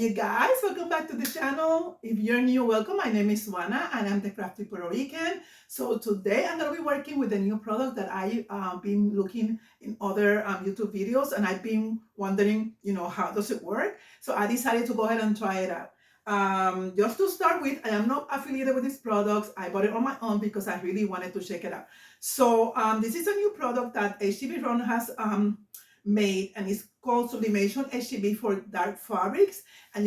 Hey guys, welcome back to the channel. If you're new, welcome. My name is Juana and I'm the crafty Puerto Rican. So today I'm going to be working with a new product that I've been looking in other YouTube videos, and I've been wondering, how does it work? So I decided to go ahead and try it out. Just to start with, I am not affiliated with these products. I bought it on my own because I really wanted to check it out. So this is a new product that HTVRont has made, and it's called Sublimation HTV for dark fabrics. And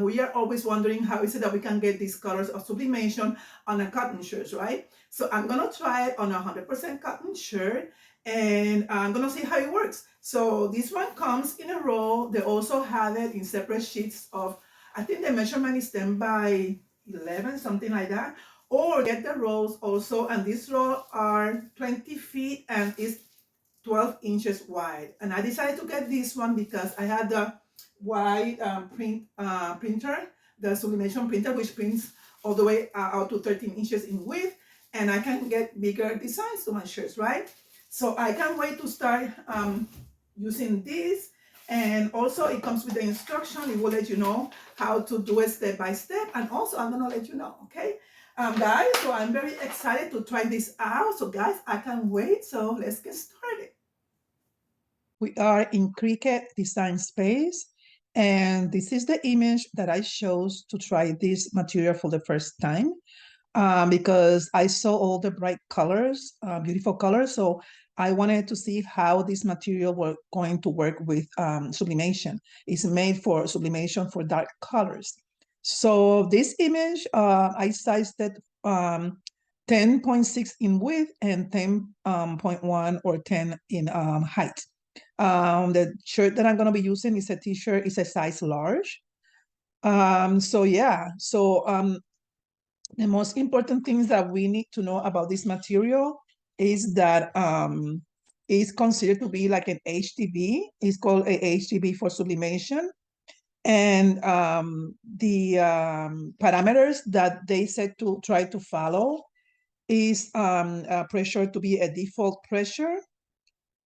we are always wondering how is it that we can get these colors of sublimation on a cotton shirt, right? So I'm gonna try it on a 100% cotton shirt, and I'm gonna see how it works. So this one comes in a roll. They also have it in separate sheets of, I think the measurement is 10 by 11, something like that. Or get the rolls also, and these rolls are 20 feet and it's 12 inches wide. And I decided to get this one because I had the wide printer, the sublimation printer, which prints all the way out to 13 inches in width, and I can get bigger designs to my shirts, right? So I can't wait to start using this. And also it comes with the instruction. It will let you know how to do it step by step, and also I'm gonna let you know, okay? Guys, so I'm very excited to try this out. So guys, I can't wait. So let's get started. We are in Cricut Design Space, and this is the image that I chose to try this material for the first time, because I saw all the bright colors, beautiful colors. So I wanted to see how this material was going to work with sublimation. It's made for sublimation for dark colors. So this image, I sized it 10.6 in width and 10.1 or 10 in height. The shirt that I'm going to be using is a t-shirt, it's a size large. The most important things that we need to know about this material is that it's considered to be like an HTV. It's called a HTV for sublimation. And the parameters that they said to try to follow is pressure to be a default pressure.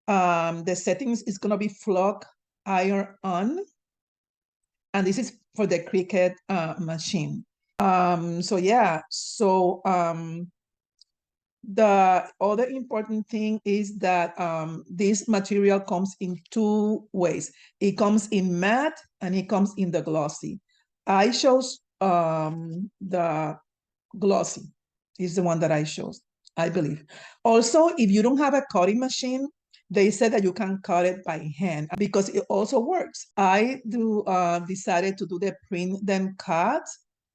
The settings is going to be flux iron on, and this is for the Cricut machine. The other important thing is that this material comes in two ways. It comes in matte and it comes in the glossy. I chose the glossy. Is the one that I chose, I believe. Also, if you don't have a cutting machine, they said that you can cut it by hand because it also works. I decided to do the print then cut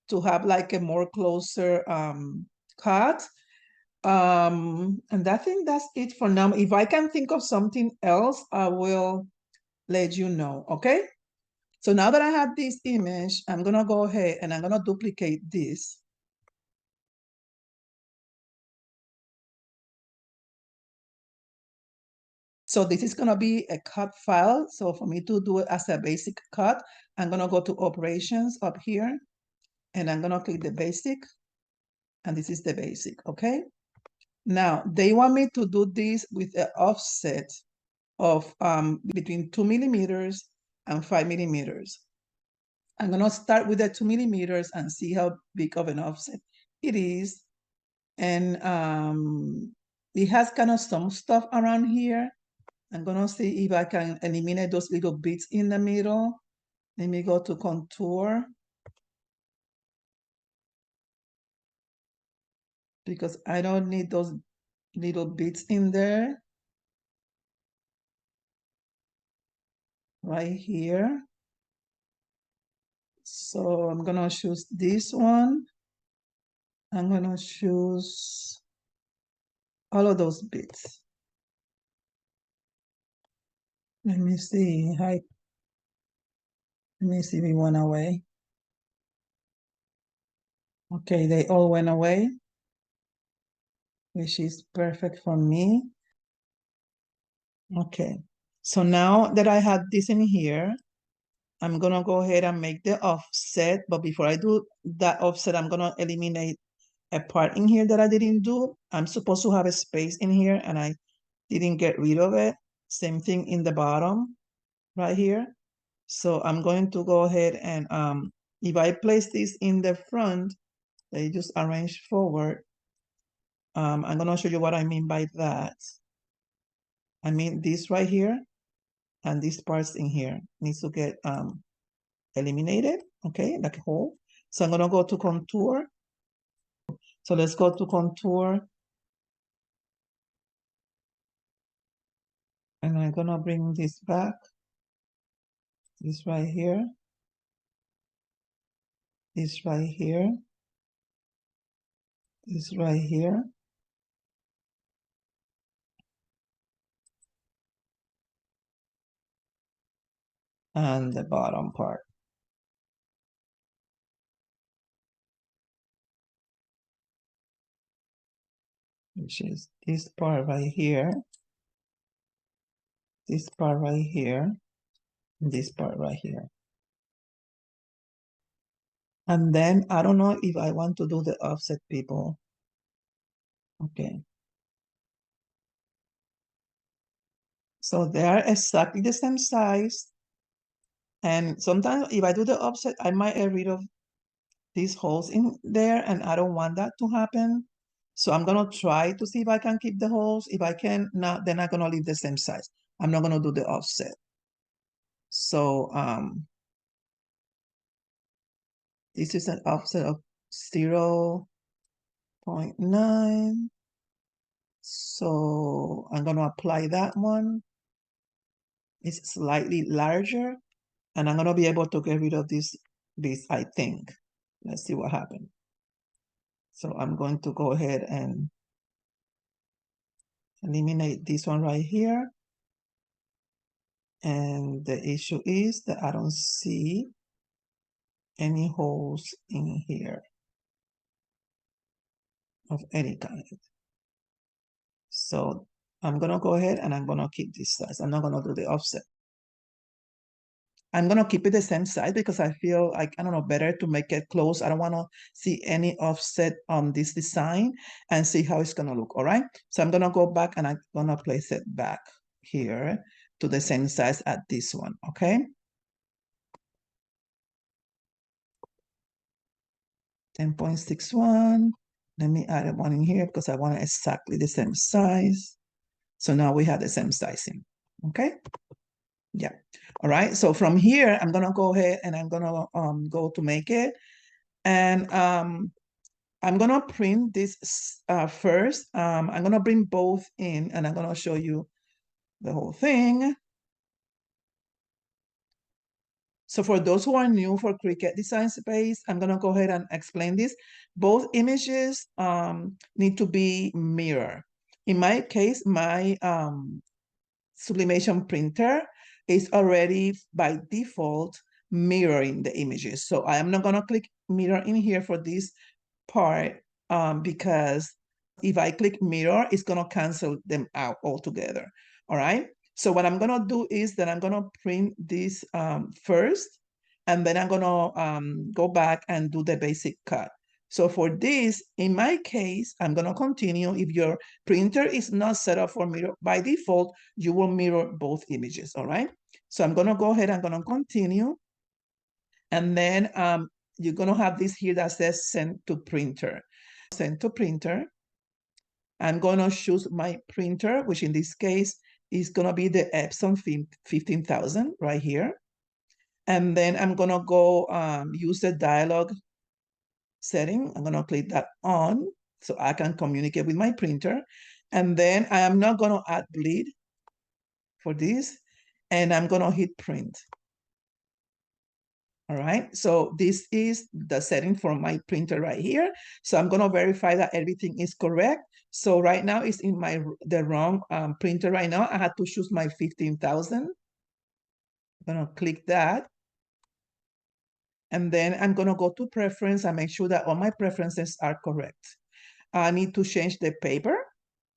to have like a more closer cut. And I think that's it for now. If I can think of something else, I will let you know, okay? So now that I have this image, I'm gonna go ahead and I'm gonna duplicate this. So this is gonna be a cut file. So for me to do it as a basic cut, I'm gonna go to operations up here and I'm gonna click the basic, and this is the basic, okay? Now they want me to do this with an offset of between 2 millimeters and 5 millimeters. I'm gonna start with the 2 millimeters and see how big of an offset it is. And it has kind of some stuff around here. I'm gonna see if I can eliminate those little bits in the middle. Let me go to contour, because I don't need those little bits in there. Right here. So I'm gonna choose this one. I'm gonna choose all of those bits. Let me see. Let me see if it went away. Okay, they all went away, which is perfect for me. Okay, so now that I have this in here, I'm gonna go ahead and make the offset. But before I do that offset, I'm gonna eliminate a part in here that I didn't do. I'm supposed to have a space in here and I didn't get rid of it. Same thing in the bottom right here. So I'm going to go ahead and if I place this in the front, they just arrange forward. I'm going to show you what I mean by that. I mean this right here and these parts in here needs to get eliminated, okay, like a hole. So I'm going to go to contour. So let's go to contour. And I'm going to bring this back. This right here. This right here. This right here. And the bottom part. Which is this part right here. This part right here. And this part right here. And then I don't know if I want to do the offset, people. Okay. So they are exactly the same size. And sometimes if I do the offset, I might get rid of these holes in there, and I don't want that to happen. So I'm gonna try to see if I can keep the holes. If I can not, then I'm gonna leave the same size. I'm not gonna do the offset. So this is an offset of 0.9. So I'm gonna apply that one. It's slightly larger, and I'm gonna be able to get rid of this, I think. Let's see what happens. So I'm going to go ahead and eliminate this one right here. And the issue is that I don't see any holes in here of any kind. So I'm gonna go ahead and I'm gonna keep this size. I'm not gonna do the offset. I'm gonna keep it the same size because I feel like, I don't know, better to make it close. I don't wanna see any offset on this design and see how it's gonna look, all right? So I'm gonna go back and I'm gonna place it back here to the same size as this one, okay? 10.61. Let me add one in here because I want it exactly the same size. So now we have the same sizing, okay? Yeah, all right. So from here, I'm gonna go ahead and I'm gonna go to make it. And I'm gonna print this first. I'm gonna bring both in and I'm gonna show you the whole thing. So for those who are new for Cricut Design Space, I'm gonna go ahead and explain this. Both images need to be mirror. In my case, my sublimation printer is already by default mirroring the images. So I am not gonna click mirror in here for this part because if I click mirror, it's gonna cancel them out altogether, all right? So what I'm gonna do is that I'm gonna print this first, and then I'm gonna go back and do the basic cut. So for this, in my case, I'm gonna continue. If your printer is not set up for mirror, by default, you will mirror both images, all right? So I'm gonna go ahead, I'm gonna continue. And then you're gonna have this here that says send to printer. Send to printer. I'm gonna choose my printer, which in this case is gonna be the Epson 15,000 right here. And then I'm gonna go use the dialog setting. I'm gonna click that on so I can communicate with my printer. And then I am not gonna add bleed for this, and I'm gonna hit print. All right, so this is the setting for my printer right here. So I'm gonna verify that everything is correct. So right now it's in the wrong printer right now. I had to choose my 15,000. I'm gonna click that. And then I'm gonna go to preference and make sure that all my preferences are correct. I need to change the paper,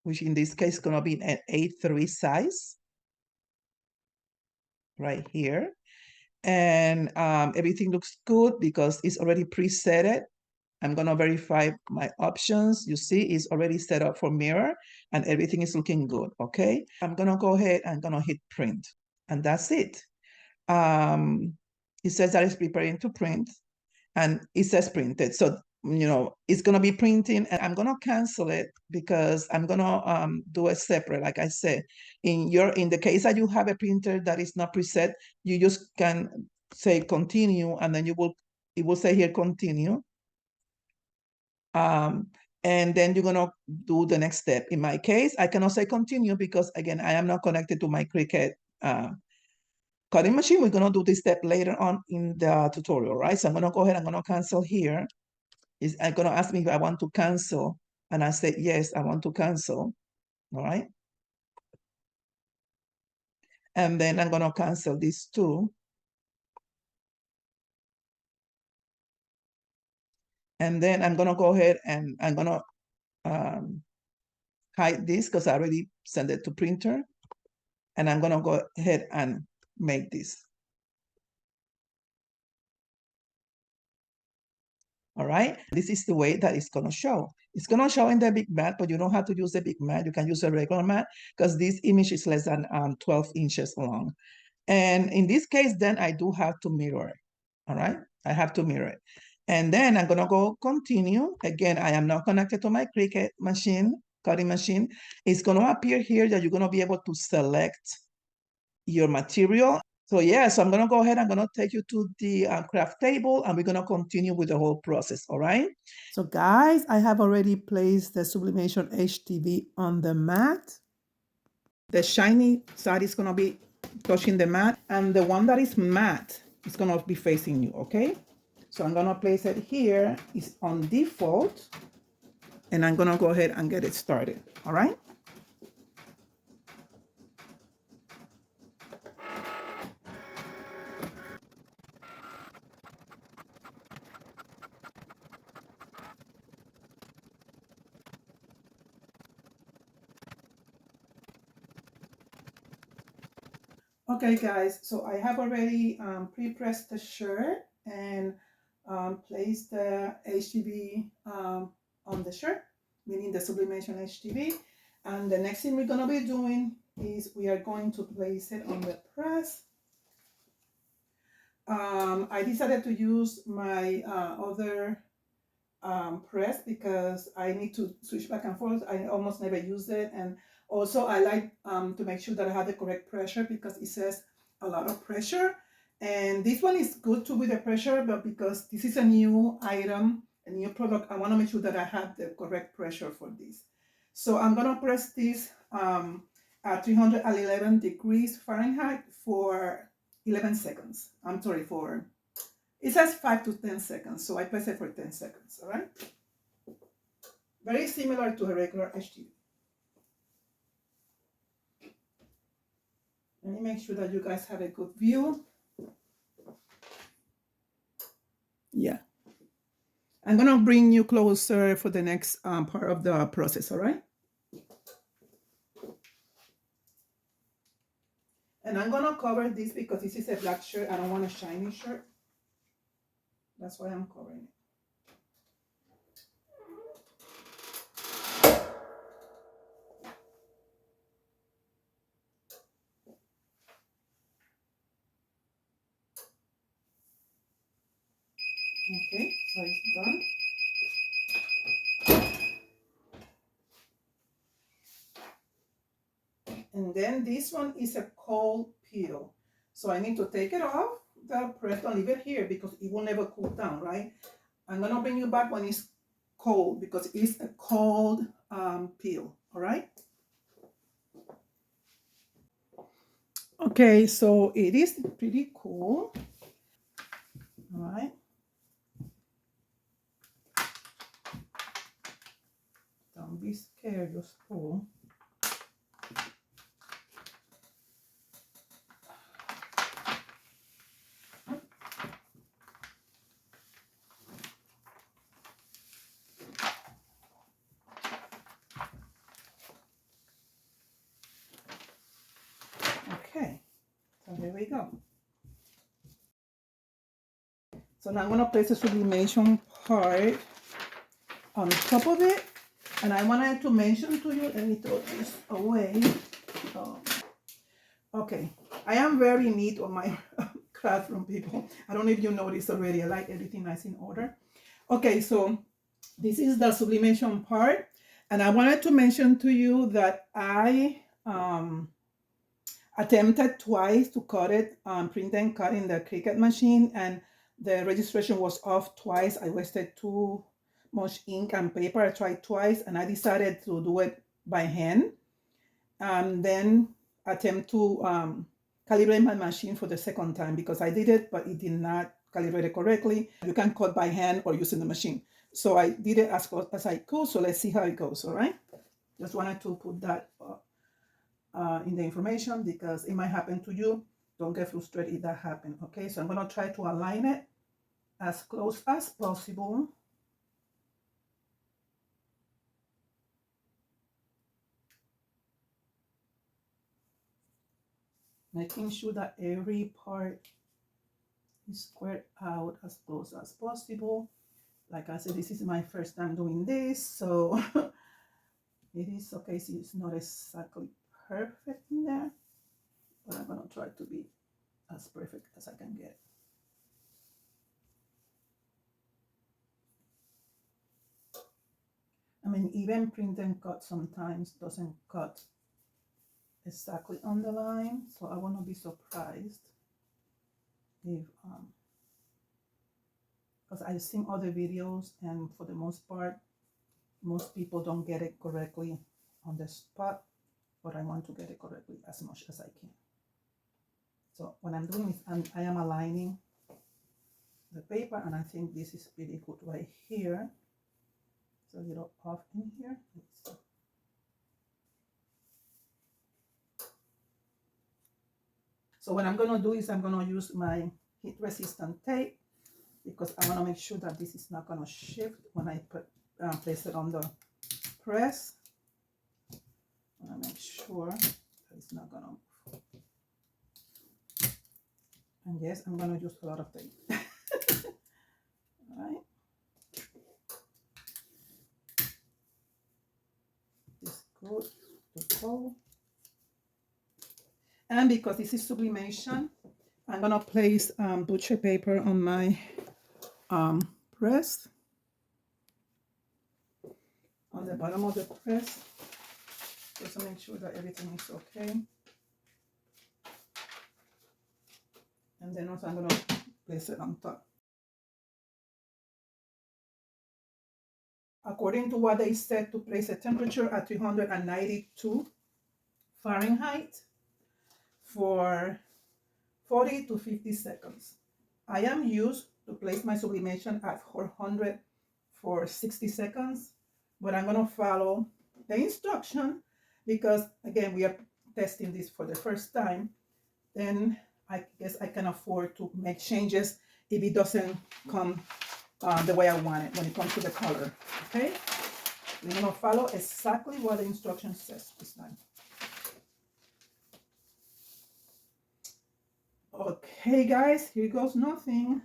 which in this case is gonna be an A3 size right here. And everything looks good because it's already preset. I'm gonna verify my options. You see, it's already set up for mirror and everything is looking good, okay? I'm gonna go ahead and gonna hit print, and that's it. it says that it's preparing to print, and it says printed. So, it's going to be printing, and I'm going to cancel it because I'm going to do it separate. Like I said, in the case that you have a printer that is not preset, you just can say continue, and then it will say here continue. And then you're going to do the next step. In my case, I cannot say continue because, again, I am not connected to my Cricut cutting machine. We're going to do this step later on in the tutorial, right? So I'm going to go ahead, I'm going to cancel here. It's going to ask me if I want to cancel, and I say, yes, I want to cancel, all right? And then I'm going to cancel this too. And then I'm going to go ahead and I'm going to hide this because I already sent it to printer. And I'm going to go ahead and make this. All right, this is the way that it's going to show. It's going to show in the big mat, but you don't have to use the big mat. You can use a regular mat because this image is less than 12 inches long. And in this case, then I do have to mirror it. All right, I have to mirror it. And then I'm going to go continue. Again, I am not connected to my Cricut machine, cutting machine. It's going to appear here that you're going to be able to select your material. So yeah, so I'm going to go ahead. I'm going to take you to the craft table, and we're going to continue with the whole process. All right. So guys, I have already placed the Sublimation HTV on the mat. The shiny side is going to be touching the mat, and the one that is matte is going to be facing you. Okay. So I'm going to place it here. It's on default, and I'm going to go ahead and get it started. All right. Okay, guys, so I have already pre-pressed the shirt and placed the HTV on the shirt, meaning the sublimation HTV. And the next thing we're going to be doing is we are going to place it on the press. I decided to use my other press because I need to switch back and forth. I almost never use it, and also I like to make sure that I have the correct pressure because it says a lot of pressure, and this one is good too with the pressure, but because this is a new item, a new product, I want to make sure that I have the correct pressure for this. So I'm gonna press this at 311 degrees Fahrenheit for 11 seconds. I'm sorry, for it says 5 to 10 seconds, so I press it for 10 seconds, all right? Very similar to a regular HTV. Let me make sure that you guys have a good view. Yeah. I'm gonna bring you closer for the next part of the process, all right? And I'm gonna cover this because this is a black shirt. I don't want a shiny shirt. That's why I'm covering it. Okay, so it's done. And then this one is a cold peel. So I need to take it off the press, don't leave it here because it will never cool down, right? I'm gonna bring you back when it's cold because it's a cold peel, all right? Okay, so it is pretty cool, all right? Don't be scared, just pull. Okay, so here we go. So now I'm gonna place the sublimation part on top of it. And I wanted to mention to you, let me throw this away. Okay, I am very neat on my crap from people. I don't know if you noticed already. I like everything nice in order. Okay, so this is the sublimation part. And I wanted to mention to you that I attempted twice to cut it, print and cut in the Cricut machine, and the registration was off twice. I wasted too much ink and paper. I tried twice, and I decided to do it by hand. Then attempt to calibrate my machine for the second time, because I did it, but it did not calibrate it correctly. You can cut by hand or using the machine. So I did it as close as I could. So let's see how it goes, all right? Just wanted to put that in the information, because it might happen to you. Don't get frustrated if that happens, okay? So I'm gonna try to align it as close as possible. Making sure that every part is squared out as close as possible. Like I said, this is my first time doing this, so it is okay. See, it's not exactly perfect in there, but I'm gonna try to be as perfect as I can get it. I mean, even print and cut sometimes doesn't cut exactly on the line, so I won't be surprised if because I've seen other videos, and for the most part, most people don't get it correctly on the spot, but I want to get it correctly as much as I can. So what I'm doing is I am aligning the paper, and I think this is pretty good right here. It's a little off in here. So what I'm gonna do is I'm gonna use my heat resistant tape, because I wanna make sure that this is not gonna shift when I place it on the press. I wanna make sure that it's not gonna move. And yes, I'm gonna use a lot of tape. All right. It's good to go. And because this is sublimation, I'm gonna place butcher paper on my press, on the bottom of the press, just to make sure that everything is okay. And then also I'm gonna place it on top. According to what they said, to place a temperature at 392 Fahrenheit for 40 to 50 seconds. I am used to place my sublimation at 400 for 60 seconds, but I'm gonna follow the instruction, because again, we are testing this for the first time. Then I guess I can afford to make changes if it doesn't come the way I want it when it comes to the color, okay? We're gonna follow exactly what the instruction says this time. Okay, guys, here goes nothing.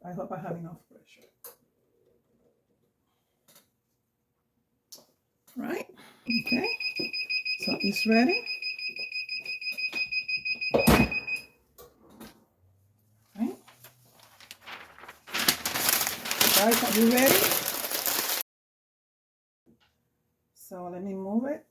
I hope I have enough pressure. Right, okay, so it's ready. Right. Guys, are you ready? So let me move it.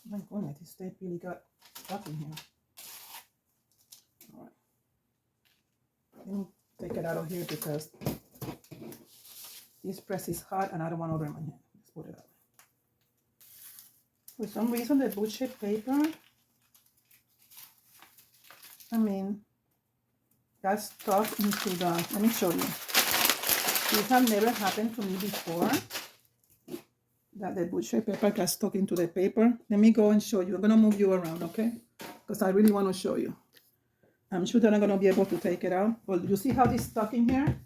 Oh my goodness, this tape really got stuck in here. All right. Let me take it out of here, because this press is hot and I don't want to burn my hand. Let's put it out. For some reason, the butcher paper, I mean, got stuck into the, let me show you. This has never happened to me before, that the butcher paper got stuck into the paper. Let me go and show you. I'm going to move you around, okay? Because I really want to show you. I'm sure that I'm going to be able to take it out. Well, you see how this stuck in here?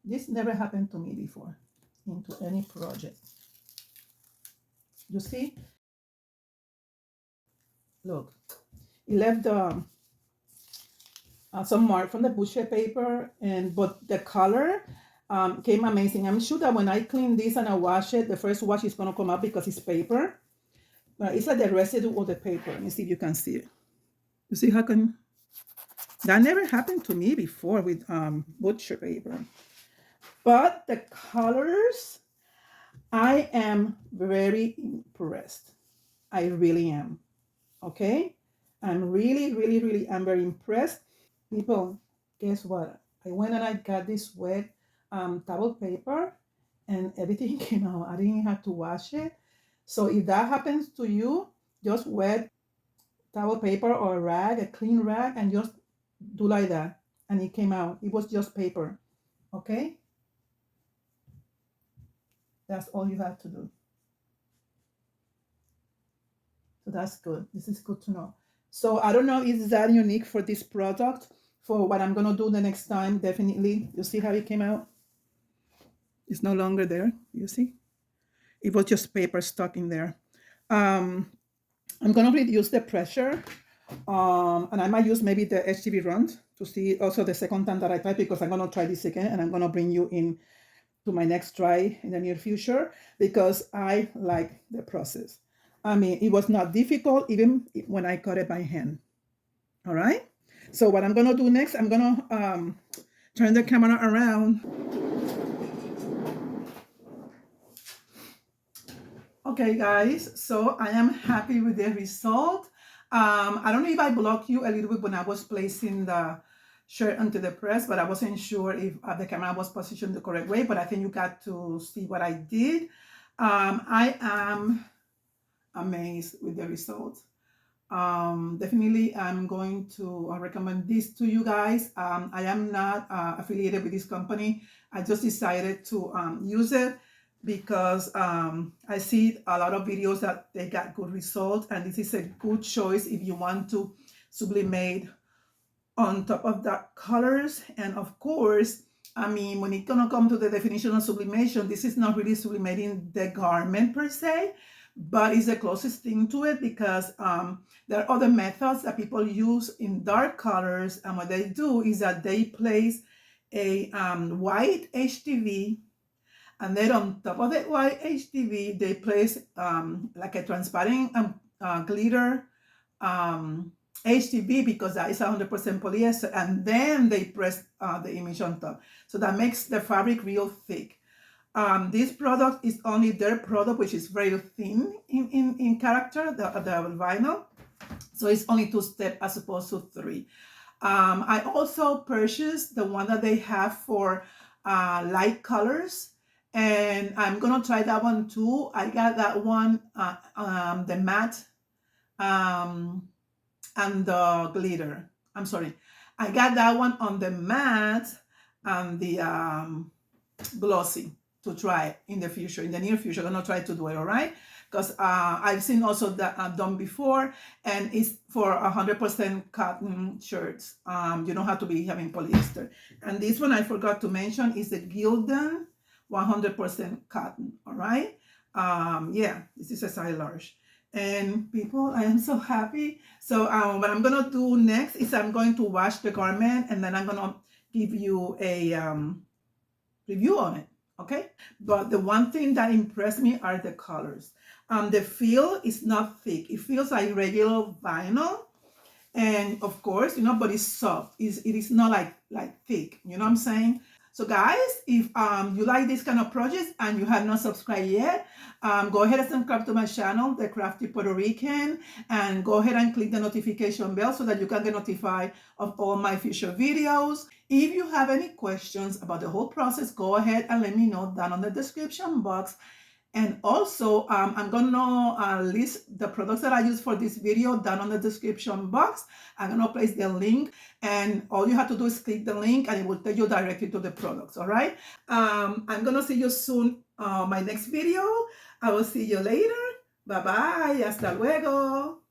This never happened to me before into any project. You see? Look, it left some mark from the butcher paper, but the color came amazing. I'm sure that when I clean this and I wash it, the first wash is gonna come up because it's paper, but it's like the residue of the paper. Let me see if you can see it. You see how can that never happened to me before with butcher paper, but the colors, I am very impressed. I really am. Okay, I'm really I'm very impressed. People, guess what? I went and I got this wet towel paper and everything came out. I didn't have to wash it. So if that happens to you, just wet towel paper or a rag, a clean rag, and just do like that. And it came out. It was just paper. Okay? That's all you have to do. So that's good. This is good to know. So I don't know, is that unique for this product? For what I'm going to do the next time, definitely. You see how it came out? It's no longer there. You see? It was just paper stuck in there. I'm going to reduce the pressure. And I might use maybe the HTVRont to see also the second time that I try, because I'm going to try this again and I'm going to bring you in to my next try in the near future because I like the process. I mean, it was not difficult even when I cut it by hand. All right. So what I'm going to do next, I'm going to turn the camera around. Okay, guys, so I am happy with the result. I don't know if I blocked you a little bit when I was placing the shirt onto the press, but I wasn't sure if the camera was positioned the correct way, but I think you got to see what I did. I am amazed with the results. Definitely I'm going to recommend this to you guys. I am not affiliated with this company. I just decided to use it because I see a lot of videos that they got good results, and this is a good choice if you want to sublimate on top of dark colors. And of course, I mean, when it's gonna come to the definition of sublimation, this is not really sublimating the garment per se, but it's the closest thing to it because there are other methods that people use in dark colors, and what they do is that they place a white HTV, and then on top of the white HTV, they place like a transparent glitter HTV, because that is 100% polyester, and then they press the image on top. So that makes the fabric real thick. This product is only their product, which is very thin in character, the vinyl. So it's only 2 steps as opposed to 3. I also purchased the one that they have for light colors, and I'm gonna try that one too. I got that one, the matte and the glitter. I'm sorry. I got that one on the matte and the glossy to try in the future, in the near future. I'm gonna try to do it, all right? Because I've seen also that done before, and it's for 100% cotton shirts. You don't have to be having polyester. And this one I forgot to mention is the Gildan 100% cotton, all right? Yeah, this is a size large. And people, I am so happy. So what I'm gonna do next is I'm going to wash the garment, and then I'm gonna give you a review on it, okay? But the one thing that impressed me are the colors. The feel is not thick. It feels like regular vinyl, and of course, you know, but it's soft. It is not like thick, you know what I'm saying? So guys, if you like this kind of projects and you have not subscribed yet, go ahead and subscribe to my channel, The Crafty Puerto Rican, and go ahead and click the notification bell so that you can get notified of all my future videos. If you have any questions about the whole process, go ahead and let me know down on the description box. And also, I'm gonna list the products that I use for this video down on the description box. I'm gonna place the link, and all you have to do is click the link and it will take you directly to the products, all right? I'm gonna see you soon my next video. I will see you later. Bye-bye. Hasta luego.